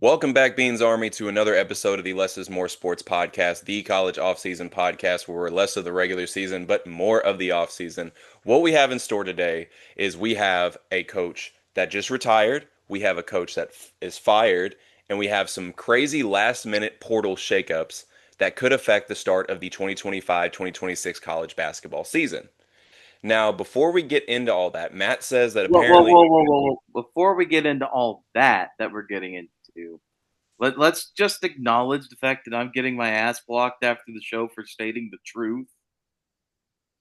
Welcome back, Beans Army, to another episode of the Less is More Sports Podcast, the college offseason podcast where we're less of the regular season, but more of the offseason. What we have in store today is we have a coach that just retired, we have a coach that is fired, and we have some crazy last minute portal shakeups that could affect the start of the 2025-2026 college basketball season. Now, before we get into all that, Matt says that Whoa, whoa, apparently. whoa, whoa, whoa, whoa. Before we get into all that we're getting into, let's just acknowledge the fact that I'm getting my ass blocked after the show for stating the truth,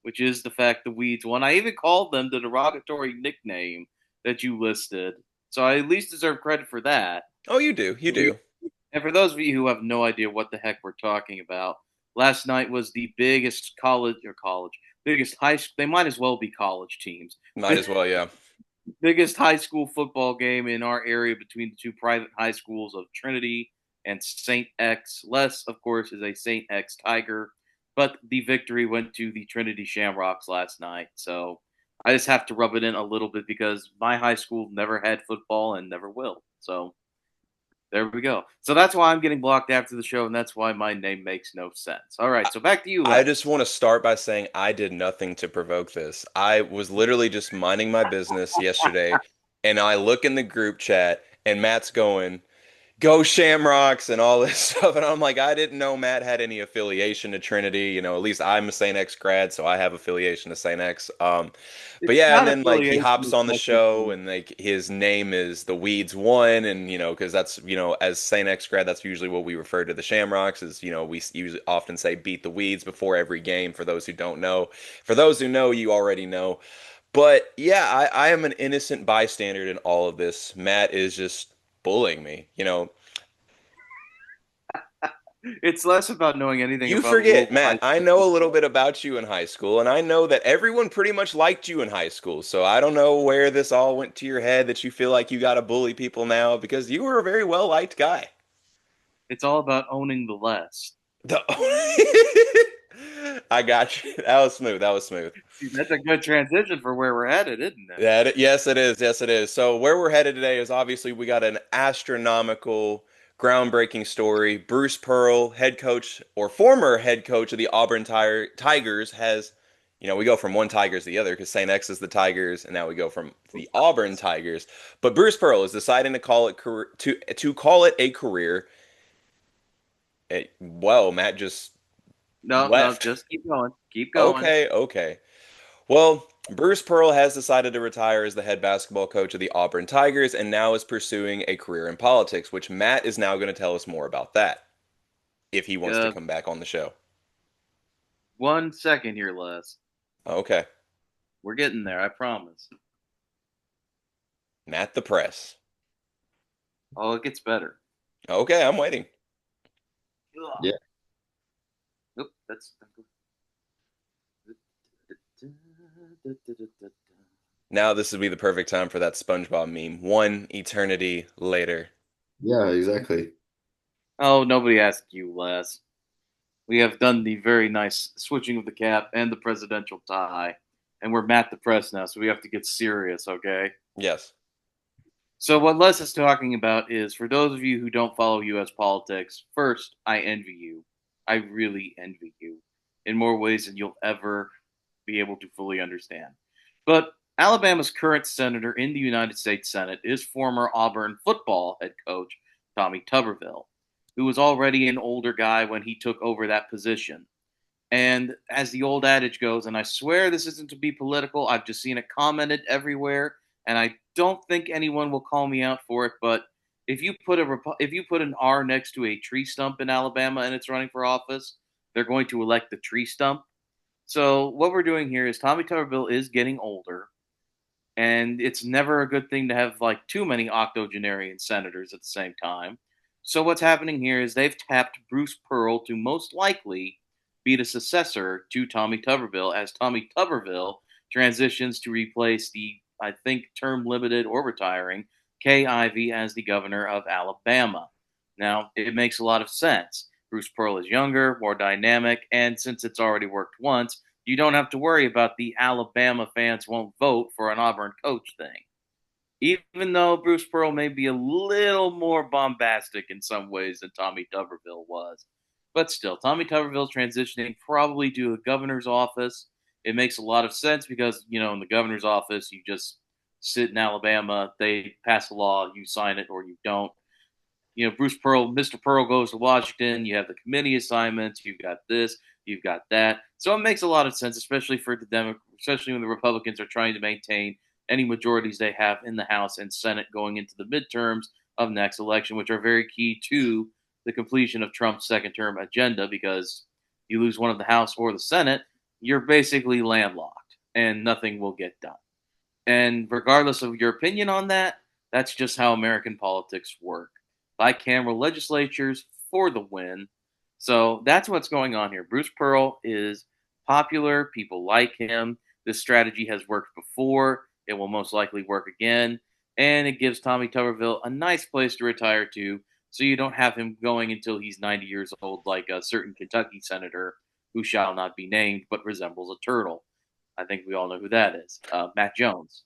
which is the fact the Weeds won. I even called them the derogatory nickname that you listed, so I at least deserve credit for that. Oh, you do, you do. And for those of you who have no idea what the heck we're talking about, last night was the biggest biggest high. They might as well be college teams. Might as well, yeah. Biggest high school football game in our area between the two private high schools of Trinity and St. X. Les, of course, is a St. X Tiger, but the victory went to the Trinity Shamrocks last night. So I just have to rub it in a little bit because my high school never had football and never will. So there we go. So that's why I'm getting blocked after the show, and that's why my name makes no sense. All right, so back to you, I Les. just want to start by saying I did nothing to provoke this. I was literally just minding my business yesterday, and I look in the group chat, and Matt's going, "Go Shamrocks," and all this stuff. And I'm like, I didn't know Matt had any affiliation to Trinity. At least I'm a St. X grad, so I have affiliation to St. X. But It's yeah, and not then like he affiliation hops as on the much as show, and like his name is the Weeds One, and because that's as St. X grad, that's usually what we refer to the Shamrocks. Is we usually often say beat the Weeds before every game. For those who don't know, for those who know, you already know. But yeah, I am an innocent bystander in all of this. Matt is just bullying me. it's less about knowing anything You about forget, Louisville High Matt, I know a little bit about you in high school, and I know that everyone pretty much liked you in high school. So I don't know where this all went to your head that you feel like you got to bully people now because you were a very well liked guy. It's all about owning the less. The- I got you. That was smooth. That was smooth. See, that's a good transition for where we're headed, isn't it? Yes, it is. Yes, it is. So where we're headed today is obviously we got an astronomical, groundbreaking story. Bruce Pearl, head coach or former head coach of the Auburn Tigers, has, we go from one Tigers to the other because St. X is the Tigers, and now we go from the Auburn Tigers. But Bruce Pearl is deciding to call it to call it a career. Well, Matt just No, no, left. just keep going. Keep going. Okay, okay. Well, Bruce Pearl has decided to retire as the head basketball coach of the Auburn Tigers and now is pursuing a career in politics, which Matt is now going to tell us more about that if he wants to Uh, come back on the show. 1 second here, Les. Okay. We're getting there, I promise. Matt the press. Oh, it gets better. Okay, I'm waiting. Ugh. Oop, that's. Now this would be the perfect time for that SpongeBob meme. One eternity later. Yeah, exactly. Oh, nobody asked you, Les. We have done the very nice switching of the cap and the presidential tie, and we're Matt the Press now, so we have to get serious, okay? Yes. So what Les is talking about is for those of you who don't follow U.S. politics, first, I envy you. I really envy you in more ways than you'll ever be able to fully understand. But Alabama's current senator in the United States Senate is former Auburn football head coach Tommy Tuberville, who was already an older guy when he took over that position. And as the old adage goes, and I swear this isn't to be political, I've just seen it commented everywhere, and I don't think anyone will call me out for it. But if you put an R next to a tree stump in Alabama and it's running for office, they're going to elect the tree stump. So what we're doing here is Tommy Tuberville is getting older, and it's never a good thing to have like too many octogenarian senators at the same time. So what's happening here is they've tapped Bruce Pearl to most likely be the successor to Tommy Tuberville as Tommy Tuberville transitions to replace the, I think, term limited or retiring Kay Ivey as the governor of Alabama. Now, it makes a lot of sense. Bruce Pearl is younger, more dynamic, and since it's already worked once, you don't have to worry about the Alabama fans won't vote for an Auburn coach thing. even though Bruce Pearl may be a little more bombastic in some ways than Tommy Tuberville was. But still, Tommy Tuberville's transitioning probably to the governor's office. It makes a lot of sense because, in the governor's office, you just sit in Alabama, they pass a law, you sign it or you don't. Bruce Pearl, Mr. Pearl goes to Washington. You have the committee assignments. You've got this. You've got that. So it makes a lot of sense, especially for especially when the Republicans are trying to maintain any majorities they have in the House and Senate going into the midterms of next election, which are very key to the completion of Trump's second term agenda. Because you lose one of the House or the Senate, you're basically landlocked, and nothing will get done. And regardless of your opinion on that, that's just how American politics work. Bicameral legislatures for the win. So that's what's going on here. Bruce Pearl is popular. People like him. This strategy has worked before. It will most likely work again. And it gives Tommy Tuberville a nice place to retire to, so you don't have him going until he's 90 years old, like a certain Kentucky senator who shall not be named but resembles a turtle. I think we all know who that is. Matt Jones.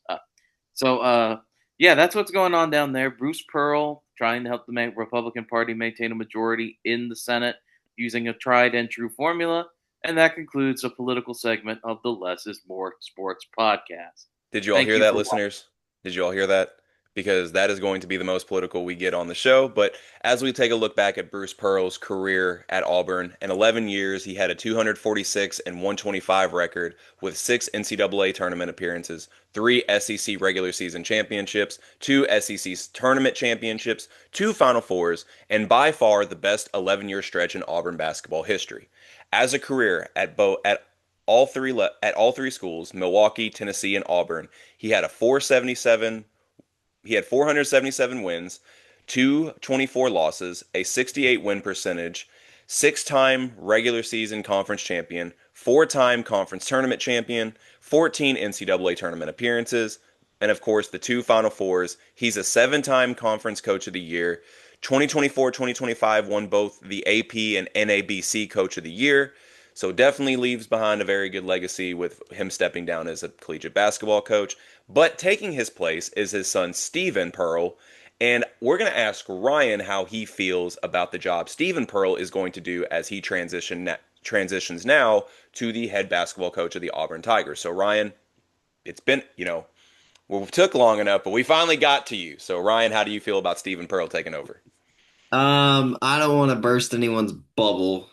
So yeah, that's what's going on down there. Bruce Pearl trying to help the Republican Party maintain a majority in the Senate using a tried and true formula. And that concludes a political segment of the Less is More Sports podcast. Did you all Thank hear you that, for watching. listeners? Did you all hear that? Because that is going to be the most political we get on the show. But as we take a look back at Bruce Pearl's career at Auburn, in 11 years, he had a 246 and 125 record with 6 NCAA tournament appearances, 3 SEC regular season championships, 2 SEC tournament championships, 2 Final Fours, and by far the best 11-year stretch in Auburn basketball history. As a career at all three schools, Milwaukee, Tennessee, and Auburn, he had a 477 he had 477 wins, 224 losses, a 68 win percentage, 6-time regular season conference champion, 4-time conference tournament champion, 14 NCAA tournament appearances, and of course the 2 Final Fours. He's a 7-time conference coach of the year. 2024-2025 won both the AP and NABC coach of the year. So definitely leaves behind a very good legacy with him stepping down as a collegiate basketball coach. But taking his place is his son Stephen Pearl, and we're going to ask Ryan how he feels about the job Stephen Pearl is going to do as he transitions now to the head basketball coach of the Auburn Tigers. So Ryan, it's been, we took long enough, but we finally got to you. So Ryan, how do you feel about Stephen Pearl taking over? I don't want to burst anyone's bubble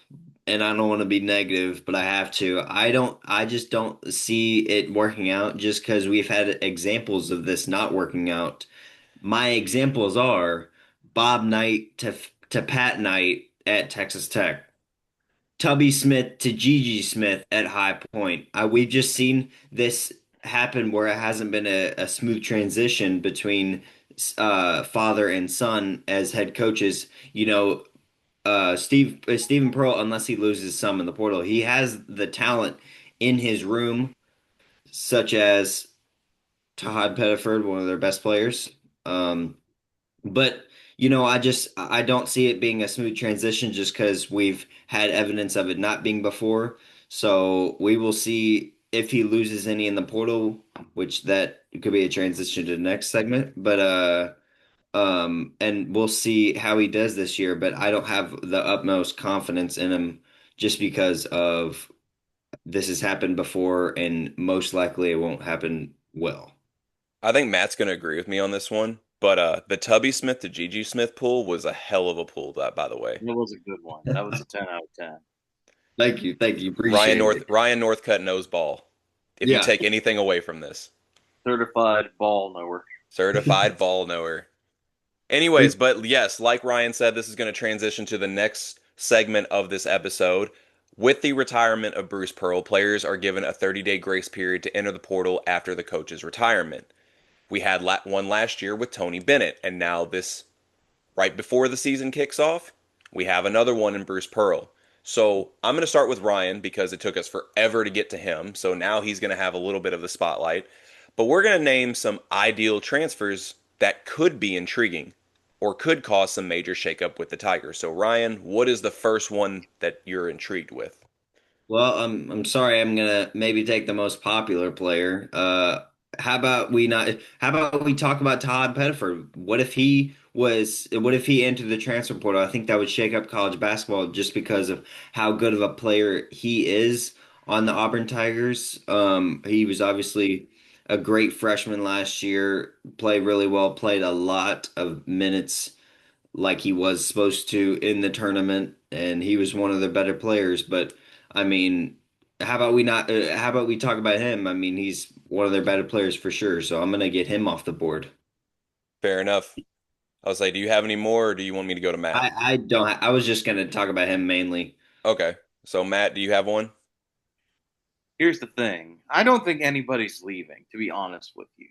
and I don't want to be negative, but I have to. I just don't see it working out just because we've had examples of this not working out. My examples are Bob Knight to Pat Knight at Texas Tech. Tubby Smith to Gigi Smith at High Point. We've just seen this happen where it hasn't been a smooth transition between father and son as head coaches. Stephen Pearl, unless he loses some in the portal, he has the talent in his room, such as Tahad Pettiford, one of their best players. But I don't see it being a smooth transition just because we've had evidence of it not being before. So we will see if he loses any in the portal, which that could be a transition to the next segment. But and we'll see how he does this year. But I don't have the utmost confidence in him just because of this has happened before, and most likely it won't happen well. I think Matt's going to agree with me on this one, but the Tubby Smith to Gigi Smith pull was a hell of a pull, that by the way. It was a good one. That was a 10 out of 10. Thank you, appreciate it. Ryan Northcutt knows ball. If you Yeah. take anything away from this, Certified ball knower. certified ball knower. Anyways, but yes, like Ryan said, this is going to transition to the next segment of this episode. With the retirement of Bruce Pearl, players are given a 30-day grace period to enter the portal after the coach's retirement. We had one last year with Tony Bennett, and now this right before the season kicks off, we have another one in Bruce Pearl. So I'm going to start with Ryan because it took us forever to get to him. So now he's going to have a little bit of the spotlight. But we're going to name some ideal transfers that could be intriguing or could cause some major shakeup with the Tigers. So Ryan, what is the first one that you're intrigued with? Well, I'm sorry. I'm gonna maybe take the most popular player. how about we not? How about we talk about Todd Pettiford? What if he was? What if he entered the transfer portal? I think that would shake up college basketball just because of how good of a player he is on the Auburn Tigers. He was obviously a great freshman last year. Played really well. Played a lot of minutes like he was supposed to in the tournament, and he was one of the better players. But I mean, how about we not? How about we talk about him? I mean, he's one of their better players for sure. So I'm gonna get him off the board. Fair enough. I was like, do you have any more, or do you want me to go to Matt? I don't. I was just gonna talk about him mainly. Okay. So Matt, do you have one? Here's the thing. I don't think anybody's leaving, to be honest with you.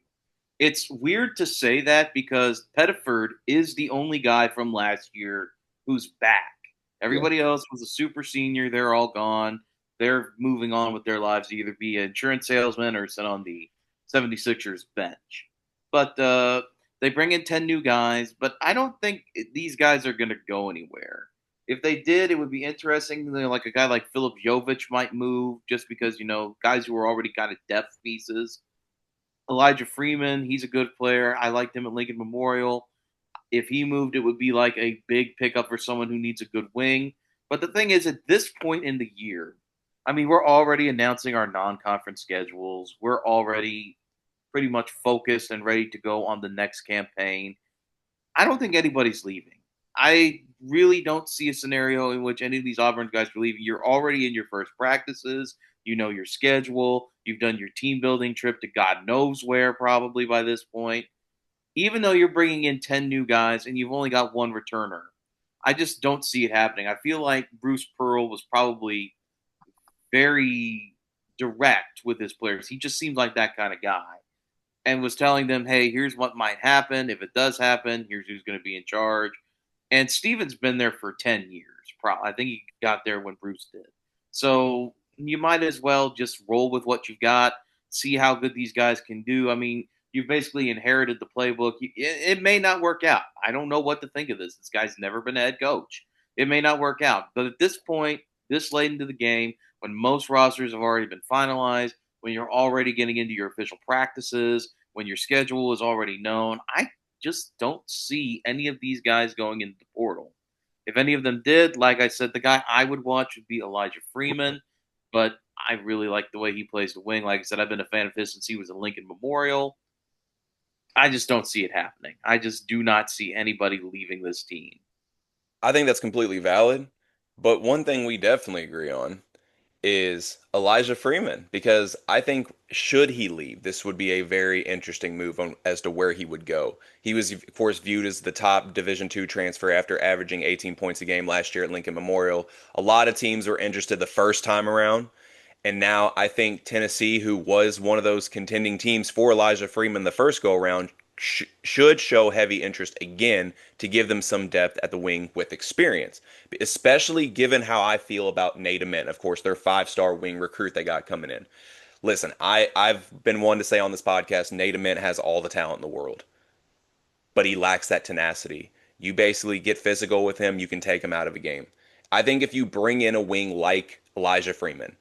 It's weird to say that because Pettiford is the only guy from last year who's back. Yeah. Everybody else was a super senior. They're all gone. They're moving on with their lives, either be an insurance salesman or sit on the 76ers bench. But they bring in 10 new guys, but I don't think these guys are going to go anywhere. If they did, it would be interesting. Like a guy like Philip Jovic might move just because, guys who are already kind of depth pieces. Elijah Freeman, he's a good player. I liked him at Lincoln Memorial. If he moved, it would be like a big pickup for someone who needs a good wing. But the thing is, at this point in the year, I mean, we're already announcing our non conference schedules. We're already pretty much focused and ready to go on the next campaign. I don't think anybody's leaving. I really don't see a scenario in which any of these Auburn guys are leaving. You're already in your first practices. You know your schedule. You've done your team building trip to God knows where, probably by this point. Even though you're bringing in 10 new guys and you've only got one returner, I just don't see it happening. I feel like Bruce Pearl was probably very direct with his players. He just seems like that kind of guy and was telling them, hey, here's what might happen. If it does happen, here's who's going to be in charge. And Steven's been there for 10 years. I think he got there when Bruce did. So you might as well just roll with what you've got, see how good these guys can do. I mean, you've basically inherited the playbook. It may not work out. I don't know what to think of this. This guy's never been a head coach. It may not work out. But at this point, this late into the game, when most rosters have already been finalized, when you're already getting into your official practices, when your schedule is already known, I just don't see any of these guys going into the portal. If any of them did, like I said, the guy I would watch would be Elijah Freeman, but I really like the way he plays the wing. Like I said, I've been a fan of his since he was at Lincoln Memorial. I just don't see it happening. I just do not see anybody leaving this team. I think that's completely valid. But one thing we definitely agree on is Elijah Freeman, because I think should he leave, this would be a very interesting move as to where he would go. He was, of course, viewed as the top Division II transfer after averaging 18 points a game last year at Lincoln Memorial. A lot of teams were interested the first time around. And now I think Tennessee, who was one of those contending teams for Elijah Freeman the first go around, should show heavy interest again to give them some depth at the wing with experience, especially given how I feel about Nate Ament. Of course, their 5-star wing recruit they got coming in. Listen, I've been one to say on this podcast, Nate Ament has all the talent in the world, but he lacks that tenacity. You basically get physical with him, you can take him out of a game. I think if you bring in a wing like Elijah Freeman,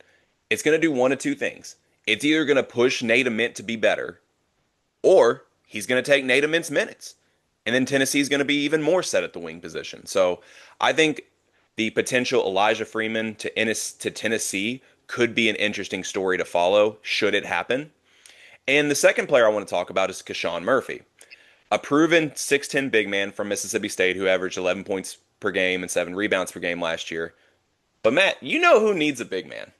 it's going to do one of two things. It's either going to push Nate Ament to be better, or he's going to take Nate Ament's minutes. And then Tennessee's going to be even more set at the wing position. So I think the potential Elijah Freeman to Tennessee could be an interesting story to follow should it happen. And the second player I want to talk about is Keshawn Murphy, a proven 6'10 big man from Mississippi State who averaged 11 points per game and 7 rebounds per game last year. But Matt, you know who needs a big man?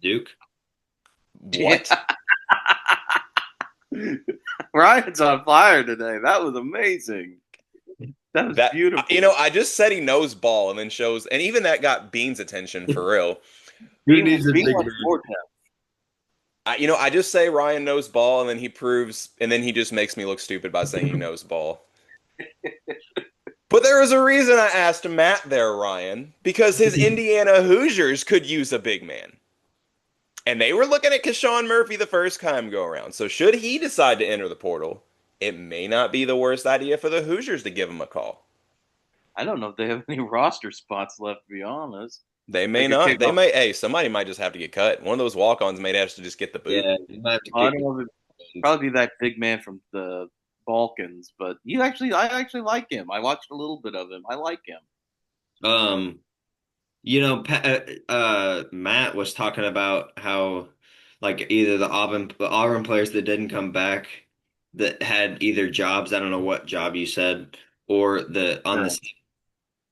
Duke. What? Ryan's on fire today. That was amazing. That was beautiful. I just said he knows ball and then shows, and even that got Bean's attention for real. Who needs a Being big like man? I just say Ryan knows ball, and then he proves, and then he just makes me look stupid by saying he knows ball. But there was a reason I asked Matt there, Ryan, because his Indiana Hoosiers could use a big man. And they were looking at Keshawn Murphy the first time go around. So should he decide to enter the portal, it may not be the worst idea for the Hoosiers to give him a call. I don't know if they have any roster spots left, to be honest. They may They could not. kick They off. may. Hey, somebody might just have to get cut. One of those walk-ons may have to just get the boot. Yeah, you might have to I kick don't know if it'd it. probably be that big man from the Balkans, but I actually like him. I watched a little bit of him. I like him. Um, Matt was talking about how like either the Auburn players that didn't come back that had either jobs, I don't know what job you said, or the on the Insurance.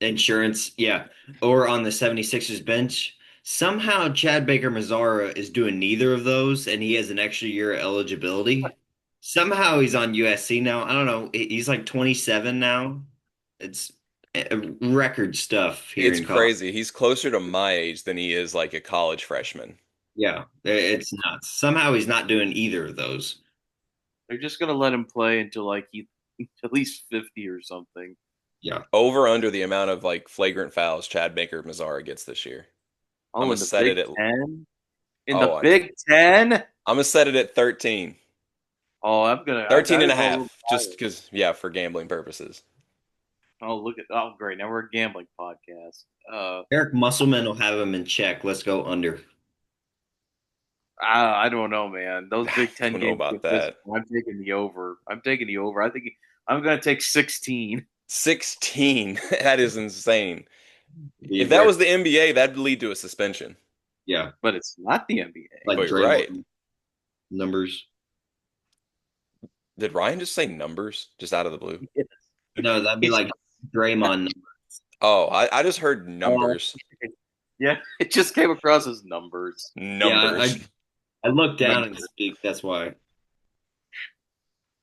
insurance, yeah, or on the 76ers bench. Somehow Chad Baker Mazzara is doing neither of those and he has an extra year of eligibility. Somehow he's on USC now. I don't know. He's like 27 now. It's record stuff here It's in college. crazy. He's closer to my age than he is like a college freshman. Yeah, it's nuts. Somehow he's not doing either of those. They're just gonna let him play until like he at least 50 or something. Yeah. Over under the amount of like flagrant fouls Chad Baker Mazzara gets this year. I'm Oh, gonna in the set Big it at Ten? In oh the I, Big Ten? I'm gonna set it at 13. Oh, 13 that and is a a little half just higher. because yeah, for gambling purposes. Oh, oh, great. Now we're a gambling podcast. Eric Musselman will have him in check. Let's go under. I don't know, man. Those I Big Ten don't know games about get that. physical. I'm taking the over. I'm taking the over. I think I'm going to take 16. 16. That is insane. Be If that very, was the NBA, that'd lead to a suspension. yeah, But it's not the NBA. like Oh, you're right. Draymond numbers. Did Ryan just say numbers just out of the blue? Yes. No, that'd be He's, like Draymond. Oh, I just heard oh, numbers. yeah, it just came across as numbers. Yeah, Numbers. I looked down and Numbers. speak. That's why.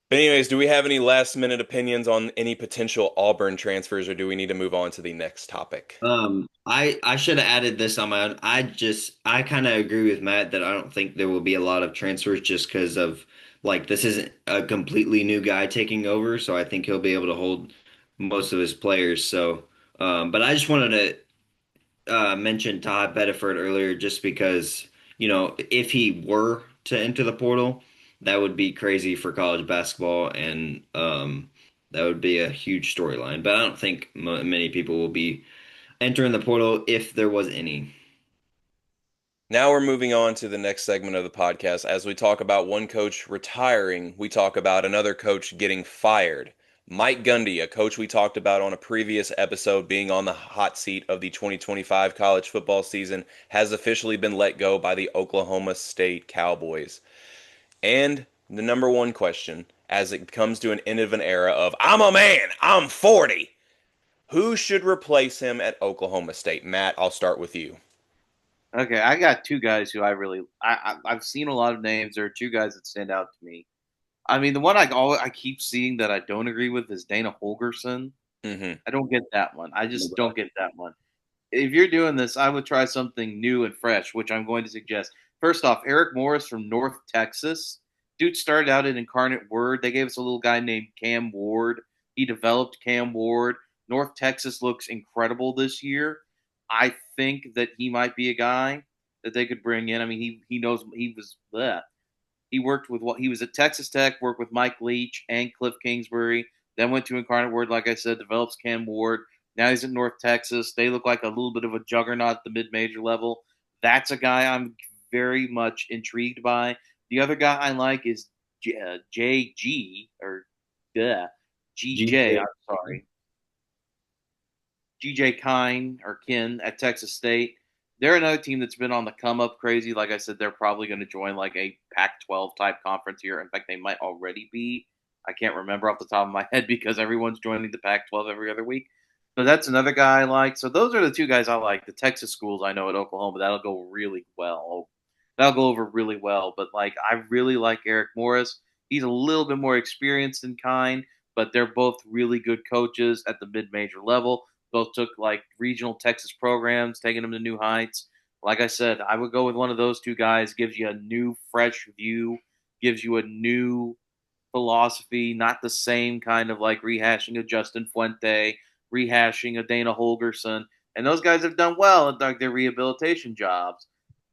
But anyways, do we have any last minute opinions on any potential Auburn transfers, or do we need to move on to the next topic? I should have added this on my own. I kind of agree with Matt that I don't think there will be a lot of transfers just because of like this isn't a completely new guy taking over, so I think he'll be able to hold most of his players. So, but I just wanted to mention Todd Bedford earlier, just because if he were to enter the portal, that would be crazy for college basketball, and that would be a huge storyline. But I don't think many people will be entering the portal if there was any. Now we're moving on to the next segment of the podcast. As we talk about one coach retiring, we talk about another coach getting fired. Mike Gundy, a coach we talked about on a previous episode being on the hot seat of the 2025 college football season, has officially been let go by the Oklahoma State Cowboys. And the number one question, as it comes to an end of an era of, I'm a man, I'm 40, who should replace him at Oklahoma State? Matt, I'll start with you. Okay, I got two guys who I've seen a lot of names. There are two guys that stand out to me. I mean, the one I keep seeing that I don't agree with is Dana Holgerson. Hmm. I don't get that one. I just don't get that one. If you're doing this, I would try something new and fresh, which I'm going to suggest. First off, Eric Morris from North Texas. Dude started out at Incarnate Word. They gave us a little guy named Cam Ward. He developed Cam Ward. North Texas looks incredible this year. I think that he might be a guy that they could bring in. I mean, he knows he was bleh. He worked with what he was at Texas Tech, worked with Mike Leach and Cliff Kingsbury, then went to Incarnate Word, like I said, develops Cam Ward. Now he's in North Texas. They look like a little bit of a juggernaut at the mid-major level. That's a guy I'm very much intrigued by. The other guy I like is JG or GJ. GJ. I'm sorry, GJ Kine or Kin at Texas State. They're another team that's been on the come up crazy. Like I said, they're probably going to join like a Pac 12 type conference here. In fact, they might already be. I can't remember off the top of my head because everyone's joining the Pac 12 every other week. So that's another guy I like. So those are the two guys I like. The Texas schools I know at Oklahoma, that'll go really well. That'll go over really well. But like I really like Eric Morris. He's a little bit more experienced than Kine, but they're both really good coaches at the mid major level. Both took like regional Texas programs, taking them to new heights. Like I said, I would go with one of those two guys. Gives you a new, fresh view, gives you a new philosophy, not the same kind of like rehashing of Justin Fuente, rehashing of Dana Holgerson. And those guys have done well at like their rehabilitation jobs.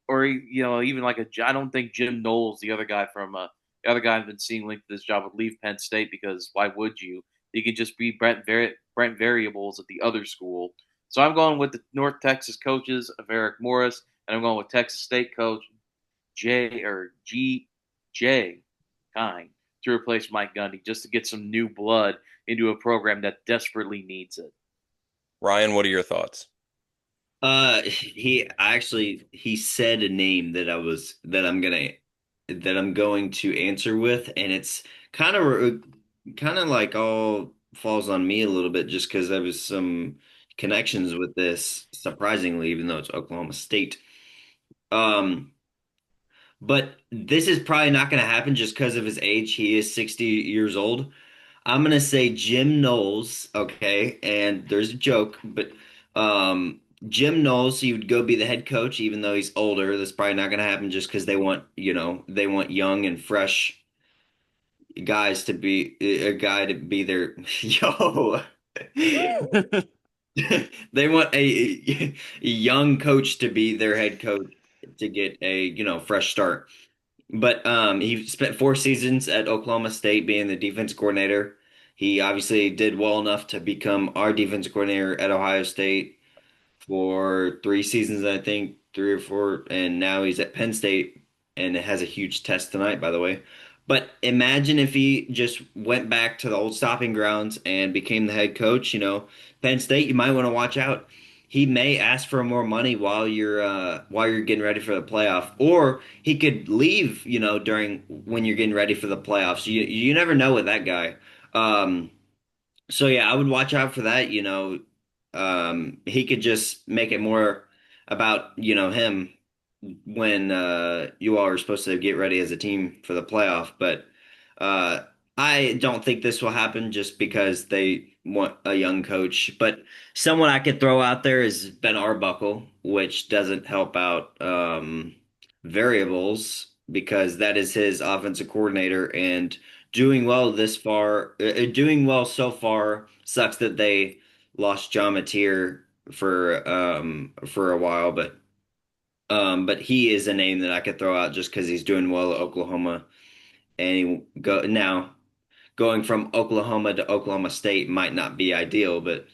Or even like I don't think Jim Knowles, the other guy I've been seeing linked to this job, would leave Penn State because why would you? You could just be Brent Variables at the other school. So I'm going with the North Texas coaches of Eric Morris, and I'm going with Texas State coach J Kine to replace Mike Gundy, just to get some new blood into a program that desperately needs it. Ryan, what are your thoughts? He said a name that I'm going to answer with, and it's kind of like all falls on me a little bit just because there was some connections with this, surprisingly, even though it's Oklahoma State. Um, but this is probably not going to happen just because of his age. He is 60 years old. I'm gonna say Jim Knowles, okay? And there's a joke, but Jim Knowles, he would go be the head coach, even though he's older. That's probably not gonna happen just because they want young and fresh guys to be a guy to be their yo. They want a young coach to be their head coach to get a, fresh start. But he spent 4 seasons at Oklahoma State being the defense coordinator. He obviously did well enough to become our defense coordinator at Ohio State for 3 seasons, I think, 3 or 4, and now he's at Penn State, and it has a huge test tonight, by the way. But imagine if he just went back to the old stopping grounds and became the head coach. Penn State, you might want to watch out. He may ask for more money while you're getting ready for the playoff, or he could leave, during when you're getting ready for the playoffs. You never know with that guy. Um, so yeah, I would watch out for that. He could just make it more about, him when you all are supposed to get ready as a team for the playoff. But uh, I don't think this will happen just because they want a young coach. But someone I could throw out there is Ben Arbuckle, which doesn't help out variables because that is his offensive coordinator and doing well so far. Sucks that they lost John Mateer for a while, but he is a name that I could throw out just because he's doing well at Oklahoma. And going from Oklahoma to Oklahoma State might not be ideal, but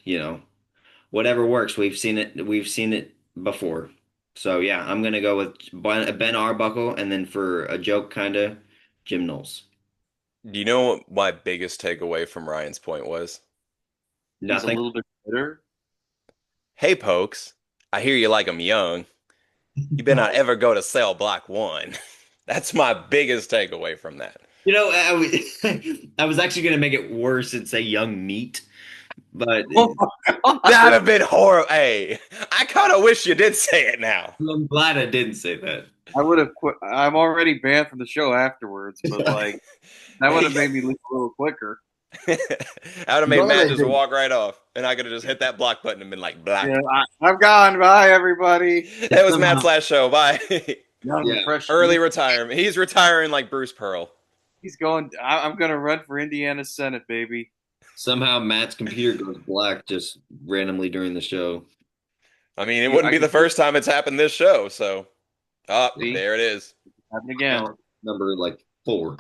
whatever works. We've seen it before. So yeah, I'm gonna go with Ben Arbuckle, and then for a joke, kind of Jim Knowles. Do you know what my biggest takeaway from Ryan's point was? He's a Nothing. little bit bitter. Hey, Pokes, I hear you like 'em young. You better not ever go to cell block one. That's my biggest takeaway from that. I was actually gonna make it worse and say young meat, but Oh my That'd God. have been horrible. Hey, I kind of wish you did say it now. I'm glad I didn't say that. I would have quit. I'm already banned from the show afterwards, but like that would Hey, have made me leave a little quicker. that would have made Glad Matt I just didn't. walk right off, and I could have just hit that block button and been like, Yeah, black. I'm gone. Bye, everybody. That was Matt's Somehow, last show. Bye. Young and yeah. fresh Early meat. retirement. He's retiring like Bruce Pearl. He's going. I'm going to run for Indiana Senate, baby. Somehow Matt's computer goes black just randomly during the show. I mean, it You, wouldn't I be can the first time it's happened this show, so. see. There it is. Happen again. Now, number like 4.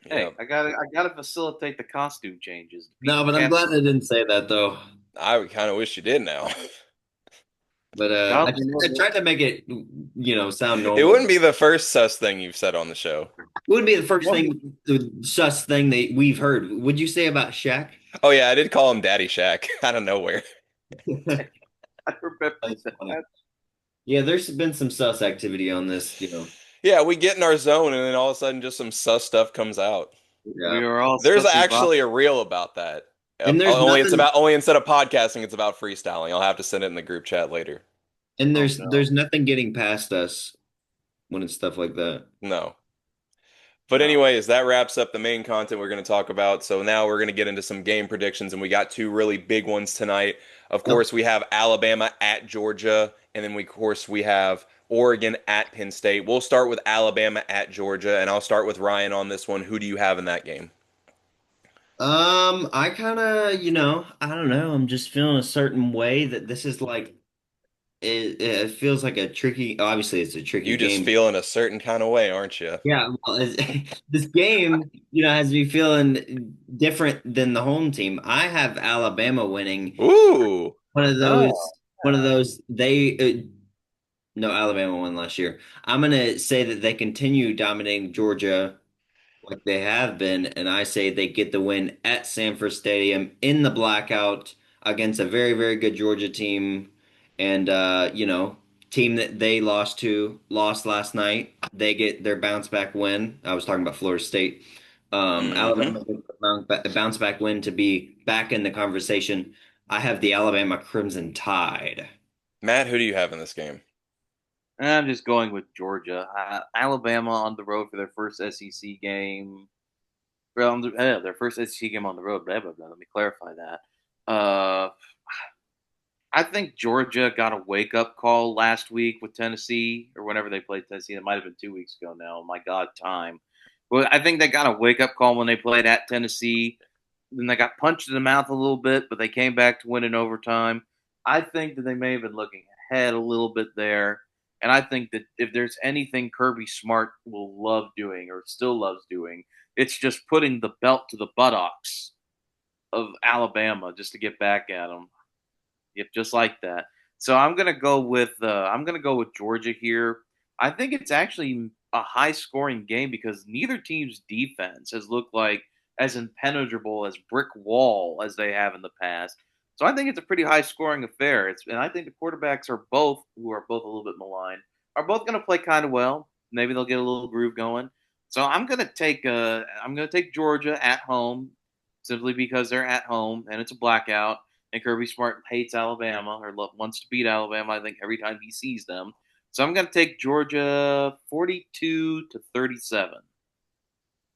Hey, Yep. I gotta facilitate the costume changes. No, People but I'm can't. glad I didn't say that though. I kind of wish you did now. But God, I tried to make it, sound It normal. wouldn't be the first sus thing you've said on the show. It wouldn't be the first thing, the sus thing that we've heard. Would you say about Shaq? Oh, yeah, I did call him Daddy Shack out of nowhere. I remember That's funny. that. Yeah, there's been some sus activity on this. Yeah, we get in our zone, and then all of a sudden, just some sus stuff comes out. We Yeah. were all There's sussy Bob. actually a reel about that. And there's Only nothing only instead of podcasting, it's about freestyling. I'll have to send it in the group chat later. and Oh there's no, there's nothing getting past us when it's stuff like that. No. But no. anyways, that wraps up the main content we're going to talk about. So now we're going to get into some game predictions, and we got two really big ones tonight. Of Yep. course, we have Alabama at Georgia, and then of course we have Oregon at Penn State. We'll start with Alabama at Georgia, and I'll start with Ryan on this one. Who do you have in that game? I kind of, I don't know. I'm just feeling a certain way that this is like it feels like a tricky. Obviously, it's a tricky You just game. feeling a certain kind of way, aren't you? Yeah, well, this game, has me feeling different than the home team. I have Alabama winning. Ooh. One of Oh, those, one of those. No, Alabama won last year. I'm gonna say that they continue dominating Georgia like they have been, and I say they get the win at Sanford Stadium in the blackout against a very, very good Georgia team, and team that they lost last night. They get their bounce back win. I was talking about Florida State. Mm-hmm. Alabama gets a bounce back win to be back in the conversation. I have the Alabama Crimson Tide. Matt, who do you have in this game? I'm just going with Georgia. Alabama on the road for their first SEC game. Well, their first SEC game on the road. Blah, blah, blah. Let me clarify that. Uh, I think Georgia got a wake up call last week with Tennessee, or whenever they played Tennessee. It might have been 2 weeks ago now. My God, time. Well, I think they got a wake up call when they played at Tennessee. Then they got punched in the mouth a little bit, but they came back to win in overtime. I think that they may have been looking ahead a little bit there. And I think that if there's anything Kirby Smart will love doing or still loves doing, it's just putting the belt to the buttocks of Alabama just to get back at them. Yep, just like that. So I'm gonna go with Georgia here. I think it's actually a high scoring game because neither team's defense has looked like as impenetrable as brick wall as they have in the past. So I think it's a pretty high scoring affair. And I think the quarterbacks are both who are both a little bit maligned are both going to play kind of well. Maybe they'll get a little groove going. So I'm gonna take Georgia at home simply because they're at home and it's a blackout and Kirby Smart hates Alabama or wants to beat Alabama. I think every time he sees them. So I'm going to take Georgia 42-37.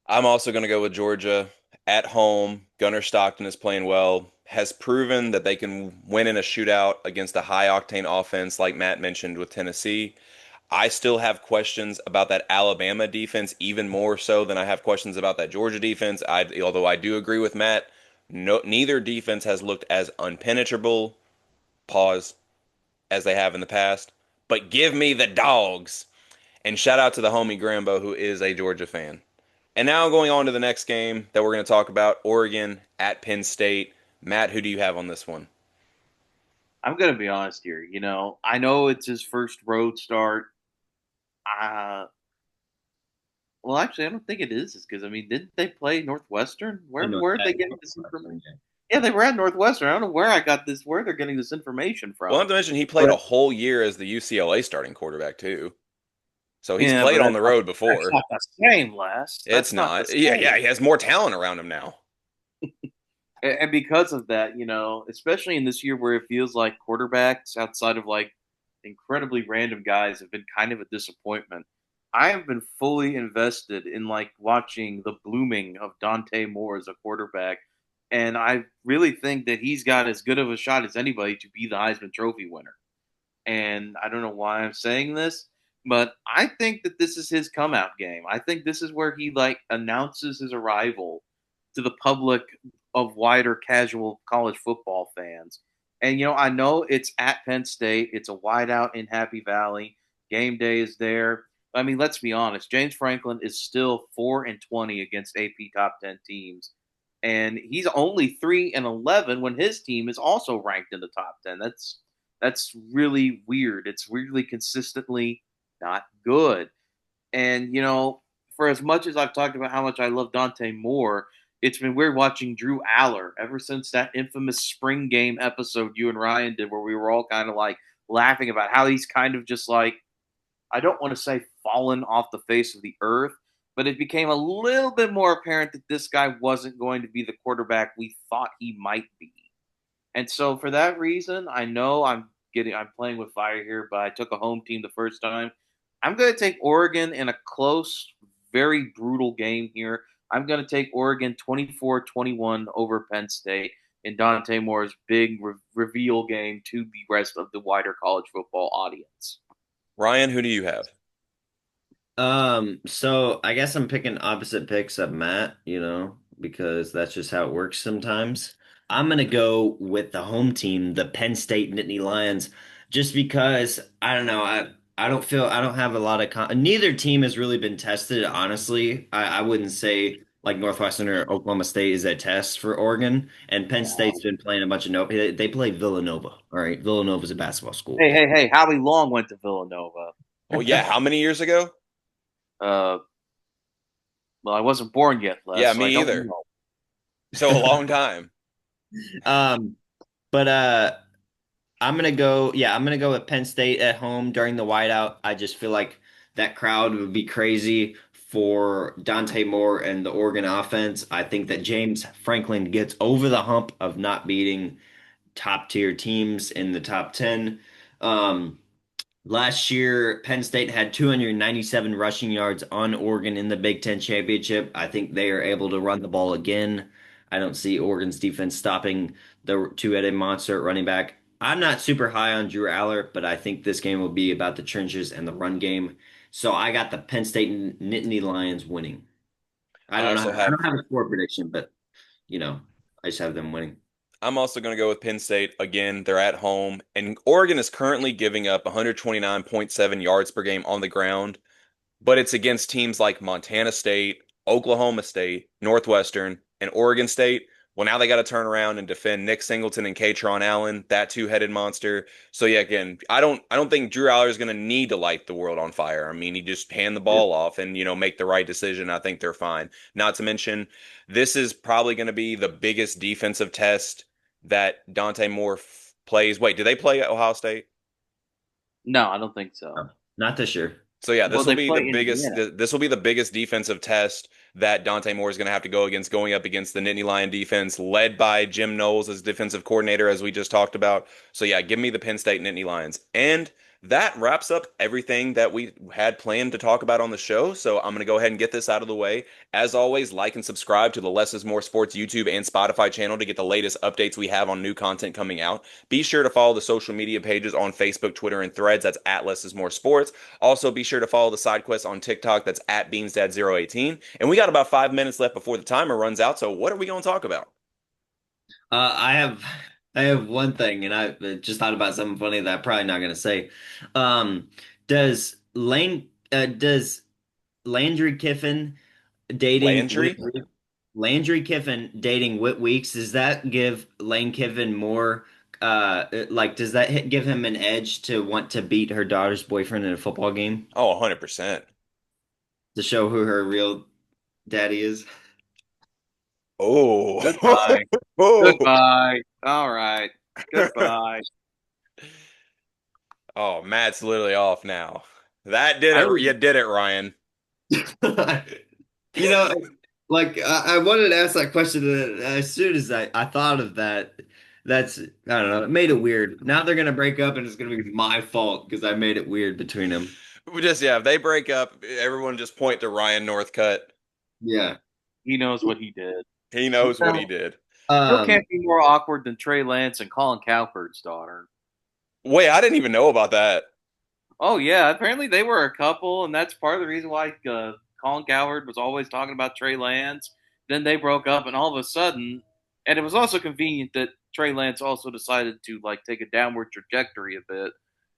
I'm also going to go with Georgia at home. Gunnar Stockton is playing well, has proven that they can win in a shootout against a high octane offense, like Matt mentioned with Tennessee. I still have questions about that Alabama defense, even more so than I have questions about that Georgia defense. Although I do agree with Matt, neither defense has looked as unpenetrable, pause, as they have in the past. But give me the dogs. And shout out to the homie Grambo, who is a Georgia fan. And now going on to the next game that we're going to talk about, Oregon at Penn State. Matt, who do you have on this one? I'm going to be honest here. I know it's his first road start. Well, actually, I don't think it is because, I mean, didn't they play Northwestern? I Where know were they that. getting this information? Yeah, they were at Northwestern. I don't know where they're getting this information Well, from. not to mention he played But a whole year as the UCLA starting quarterback too. So he's yeah, but played on the road that's before. not the same, Les. It's That's not the not. Yeah, same. yeah, he has more talent around him now. And because of that, especially in this year where it feels like quarterbacks outside of like incredibly random guys have been kind of a disappointment. I have been fully invested in like watching the blooming of Dante Moore as a quarterback, and I really think that he's got as good of a shot as anybody to be the Heisman Trophy winner. And I don't know why I'm saying this, but I think that this is his come out game. I think this is where he like announces his arrival to the public of wider casual college football fans. And I know it's at Penn State. It's a whiteout in Happy Valley. Game day is there. I mean, let's be honest. James Franklin is still 4-20 against AP top 10 teams, and he's only 3-11 when his team is also ranked in the top 10. That's really weird. It's weirdly consistently not good. And for as much as I've talked about how much I love Dante Moore, it's been weird watching Drew Aller ever since that infamous spring game episode you and Ryan did, where we were all kind of like laughing about how he's kind of just like, I don't want to say fallen off the face of the earth, but it became a little bit more apparent that this guy wasn't going to be the quarterback we thought he might be. And so for that reason, I know I'm playing with fire here, but I took a home team the first time. I'm going to take Oregon in a close, very brutal game here. I'm going to take Oregon 24-21 over Penn State in Dante Moore's big reveal game to the rest of the wider college football audience. Ryan, who do you have? So I guess I'm picking opposite picks of Matt, because that's just how it works sometimes. I'm gonna go with the home team, the Penn State Nittany Lions. just because I don't know. I don't feel I don't have a lot of neither team has really been tested, honestly. I wouldn't say like Northwestern or Oklahoma State is a test for Oregon, and Penn State's No. been playing a bunch of no. They play Villanova. All right, Villanova's a basketball school. Hey, hey, hey! Howie Long went to Villanova. Well, yeah, how many years ago? Uh, well, I wasn't born yet, Les, Yeah, so I me don't either. know. So a long time. Um, but I'm gonna go. Yeah, I'm gonna go with Penn State at home during the whiteout. I just feel like that crowd would be crazy for Dante Moore and the Oregon offense. I think that James Franklin gets over the hump of not beating top tier teams in the top 10. Um, Last year, Penn State had 297 rushing yards on Oregon in the Big Ten championship. I think they are able to run the ball again. I don't see Oregon's defense stopping the two-headed monster at running back. I'm not super high on Drew Aller, but I think this game will be about the trenches and the run game. So I got the Penn State Nittany Lions winning. I I don't know. also I have don't have a score prediction, but I just have them winning. I'm also going to go with Penn State again. They're at home, and Oregon is currently giving up 129.7 yards per game on the ground, but it's against teams like Montana State, Oklahoma State, Northwestern, and Oregon State. Well, now they got to turn around and defend Nick Singleton and Katron Allen, that two-headed monster. So yeah, again, I don't think Drew Aller is going to need to light the world on fire. I mean, he just hand the Yeah. ball off and make the right decision. I think they're fine. Not to mention, this is probably going to be the biggest defensive test that Dante Moore plays. Wait, do they play at Ohio State? No, I don't think so. No, not this year. So yeah, Well, this will they be the play biggest. Indiana. This will be the biggest defensive test that Dante Moore is going to have to go against, going up against the Nittany Lion defense, led by Jim Knowles as defensive coordinator, as we just talked about. So yeah, give me the Penn State Nittany Lions, and that wraps up everything that we had planned to talk about on the show. So I'm going to go ahead and get this out of the way. As always, like and subscribe to the Less is More Sports YouTube and Spotify channel to get the latest updates we have on new content coming out. Be sure to follow the social media pages on Facebook, Twitter, and Threads. That's at Less is More Sports. Also, be sure to follow the side quest on TikTok. That's at BeansDad018. And we got about 5 minutes left before the timer runs out. So, what are we going to talk about? I have I have one thing, and I just thought about something funny that I'm probably not going to say. Um, does Landry Kiffin dating Whit Landry? Landry Kiffin dating Whit Weeks? Does that give Lane Kiffin more? Like, does that give him an edge to want to beat her daughter's boyfriend in a football game Oh, 100%. to show who her real daddy is? Oh. Goodbye. Oh. Goodbye. All right. Goodbye. Oh, Matt's literally off now. That did I it. was You did it, Ryan. You know, like I wanted to ask that question, and as soon as I thought of that, that's I don't know, it made it weird. Now they're gonna break up, and it's gonna be my fault because I made it weird between them. We just, yeah, if they break up, everyone just point to Ryan Northcutt. Yeah. he knows what he did. He knows what he Well, did. still Um. can't be more awkward than Trey Lance and Colin Cowherd's daughter. Wait, I didn't even know about that. Oh yeah, apparently they were a couple, and that's part of the reason why Colin Cowherd was always talking about Trey Lance. Then they broke up, and all of a sudden, and it was also convenient that Trey Lance also decided to like take a downward trajectory a bit.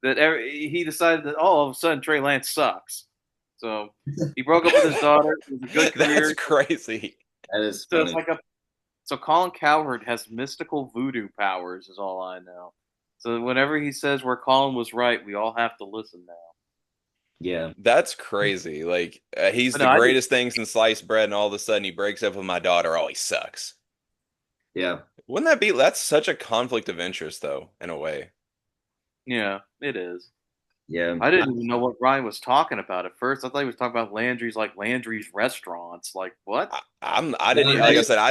He decided that all of a sudden Trey Lance sucks. So he broke up with his daughter. It was a good That's career. crazy. That is So it's funny. like a so Colin Cowherd has mystical voodoo powers, is all I know. So whenever he says where Colin was right, we all have to listen now. Yeah. That's crazy. Like he's But the no, I did. greatest thing since sliced bread, and all of a sudden he breaks up with my daughter. Oh, he sucks. Yeah. Wouldn't that be? That's such a conflict of interest, though, in a way. Yeah, it is. Yeah. I didn't even know what Ryan was talking about at first. I thought he was talking about Landry's restaurants. Like what? I No, didn't that like I is said I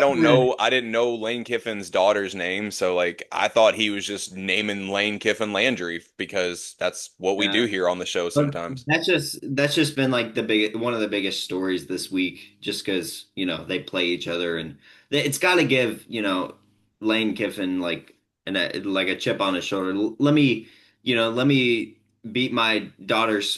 didn't know Lane Kiffin's daughter's name, so like I thought he was just naming Lane Kiffin Landry because that's what we do yeah. here on the show But sometimes. that's just been like the big one of the biggest stories this week, just because they play each other, and it's got to give Lane Kiffin like a chip on his shoulder. Let me beat my daughter's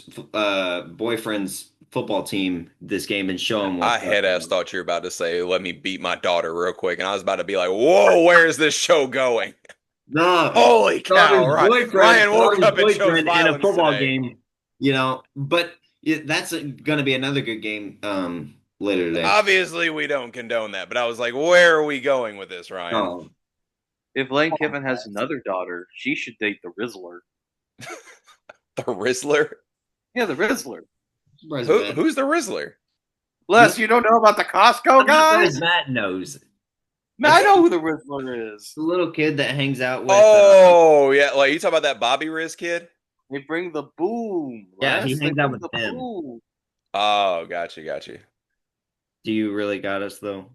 boyfriend's football team this game and show him I what's up. head ass thought you were about to say, "Let me beat my daughter real quick," and I was about to be like, "Whoa, where is this show going?" No, Holy cow! Ryan woke daughter's up and chose boyfriend in a violence football today. game. But that's going to be another good game later today. Obviously, we don't condone that, but I was like, where are we going with this, Ryan? Oh, If Lane Kiffin has another daughter, she should date the Rizzler. The Rizzler? Yeah, the Rizzler. surprised Matt. Who's the Rizzler? Les, you don't know about the Costco I'm guys? surprised Matt knows. Man, I know who the Rizzler is. The little kid that hangs out with. Oh, yeah. Like, you talk about that Bobby Riz kid? They bring the boom, Yeah, he Les. They hangs out bring with the them. boom. Oh, got you. Do you really got us though?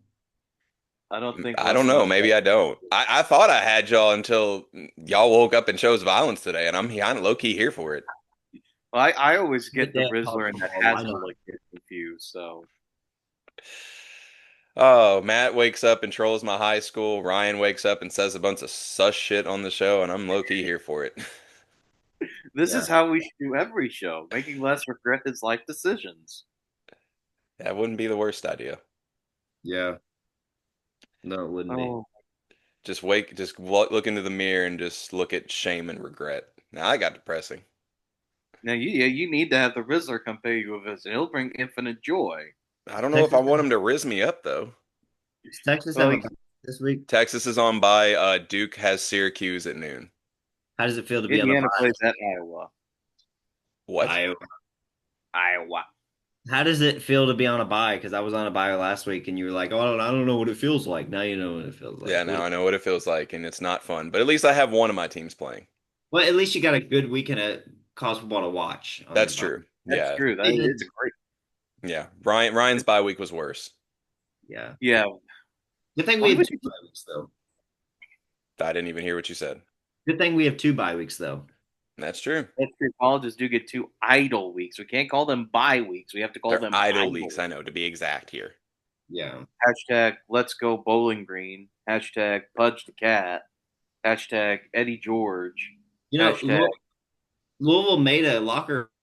I don't think I Les don't know. knows Maybe that. I don't. I thought I had y'all until y'all woke up and chose violence today, and I'm kind of low key here for it. Well, I always get Good the day at college Rizzler and the football. Why not? Hasbullah kid confused. So Oh, Matt wakes up and trolls my high school. Ryan wakes up and says a bunch of sus shit on the show, and I'm low key here for it. this Yeah, is how we should do every show, making Les regret his life decisions. That wouldn't be the worst idea. yeah. No, it wouldn't be. Oh, Just look into the mirror and just look at shame and regret. Now I got depressing. now you need to have the Rizzler come pay you a visit. He'll bring infinite joy. I don't know if I Texas, want him to riz me up though. does Texas Well, have a bye this week? Texas is on by. Duke has Syracuse at noon. How does it feel to be on a Indiana bye? plays at Iowa. What? Iowa. Iowa. How does it feel to be on a bye? Because I was on a bye last week, and you were like, "Oh, I don't know what it feels like." Now you know what it feels like. Yeah, now I know what it feels like, and it's not fun. But at least I have one of my teams playing. Well, at least you got a good weekend at college football to watch on your That's bye. true. That's Yeah, true. That is great. yeah. Ryan's bye week was worse. Yeah. Yeah. Good thing we Why have would two you? bye weeks, though. I didn't even hear what you said. Good thing we have two bye weeks, though. That's true. That's true. Colleges do get 2 idle weeks. We can't call them bye weeks. We have to call They're them idle idle weeks, I know, to be exact here. Yeah. Hashtag let's go Bowling Green. Hashtag Pudge the Cat. Hashtag Eddie George. You know, Hashtag Louisville made a locker